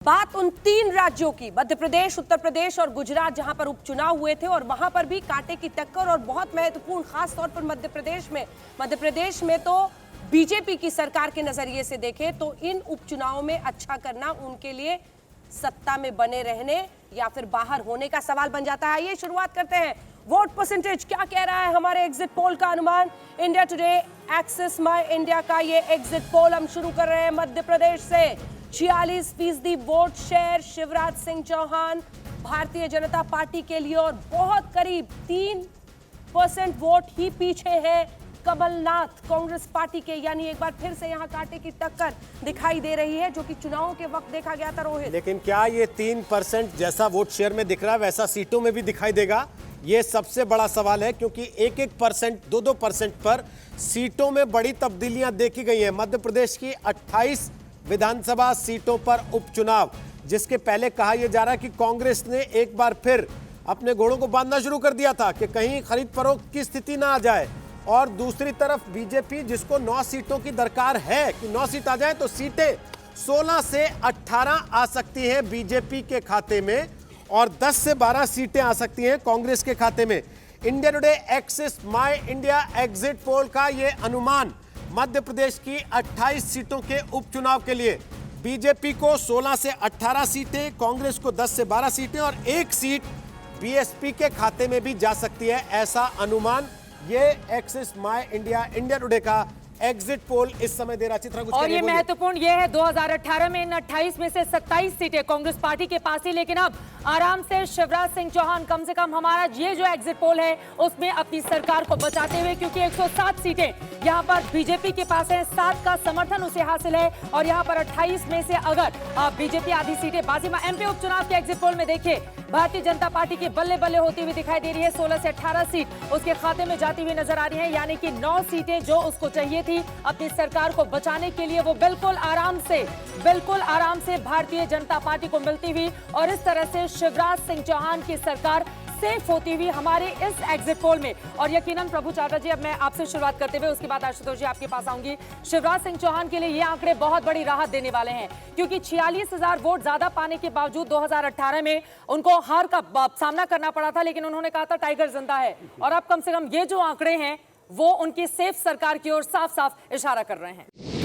बात उन तीन राज्यों की, मध्य प्रदेश, उत्तर प्रदेश और गुजरात, जहां पर उपचुनाव हुए थे और वहां पर भी कांटे की टक्कर और बहुत महत्वपूर्ण, खास तौर पर मध्य प्रदेश में तो बीजेपी की सरकार के नजरिए से देखें तो इन उपचुनावों में अच्छा करना उनके लिए सत्ता में बने रहने या फिर बाहर होने का सवाल बन जाता है। आइए शुरुआत करते हैं। वोट परसेंटेज क्या कह रहा है हमारे एग्जिट पोल का अनुमान। India today axis my India का ये एग्जिट पोल हम शुरू कर रहे हैं मध्य प्रदेश से। 46% vote share Shivraj Singh Chauhan Bharatiya Janata party के लिए और बहुत करीब 3% वोट ही पीछे है कमलनाथ कांग्रेस पार्टी के। यानी एक बार फिर से यहां कांटे की टक्कर दिखाई दे रही है, जो कि चुनावों के वक्त देखा गया था। रोहित, लेकिन क्या ये 3% जैसा वोट शेयर में दिख रहा है वैसा सीटों में भी दिखाई देगा? ये सबसे बड़ा सवाल है, क्योंकि 1-1%, 2-2% पर सीटों में बड़ी तब्दीलियां देखी गई हैं। मध्य प्रदेश की 28 विधानसभा सीटों पर उपचुनाव, जिसके पहले कहा यह जा रहा है कि कांग्रेस ने एक बार फिर अपने घोड़ों को बांधना शुरू कर दिया था कि कहीं खरीद फरोख्त की स्थिति ना आ जाए। और दूसरी तरफ बीजेपी, जिसको 9 सीटों की दरकार है कि 9 सीट आ जाए, तो सीटें 16 से 18 आ सकती हैं बीजेपी के खाते में और 10 से 12 सीटें आ सकती हैं कांग्रेस के खाते में। India today axis my India exit poll का यह अनुमान मध्य प्रदेश की 28 सीटों के उपचुनाव के लिए बीजेपी को 16 से 18 सीटें, कांग्रेस को 10 से 12 सीटें और 1 सीट बीएसपी के खाते में भी जा सकती है, ऐसा अनुमान ये एक्सिस माय इंडिया टुडे का एग्जिट पोल इस समय दे रहा। चित्रा, कुछ और ये महत्वपूर्ण ये है 2018 में इन 28 में से 27 सीटें कांग्रेस पार्टी के पास ही, लेकिन अब आराम से शिवराज सिंह चौहान कम से कम हमारा ये जो एग्जिट पोल है उसमें अपनी सरकार को बचाते हुए, क्योंकि 107 सीटें यहाँ पर बीजेपी के पास है, 7 का समर्थन उसे हासिल है और यहाँ पर 28 में से अगर बीजेपी आधी सीटें बाजी। एमपी उपचुनाव के एग्जिट पोल में देखिए भारतीय जनता पार्टी की बल्ले बल्ले होती हुई दिखाई दे रही है। 16 से 18 सीट उसके खाते में जाती हुई नजर आ रही है, यानी कि 9 सीटें जो उसको चाहिए थी अपनी सरकार को बचाने के लिए, वो बिल्कुल आराम से भारतीय जनता पार्टी को मिलती हुई और इस तरह से शिवराज सिंह चौहान की सरकार सेफ होती हुई हमारे इस एग्जिट पोल में। और यकीनन प्रभु चावड़ा जी, अब मैं आपसे शुरुआत करते हुए उसके बाद आशुतोष जी आपके पास आऊंगी। शिवराज सिंह चौहान के लिए ये आंकड़े बहुत बड़ी राहत देने वाले हैं, क्योंकि 46,000 वोट ज्यादा पाने के बावजूद 2018 में उनको हार का सामना करना पड़ा था, लेकिन उन्होंने कहा था टाइगर जिंदा है। और अब कम से कम ये जो आंकड़े हैं वो उनकी सेफ सरकार की ओर साफ साफ इशारा कर रहे हैं।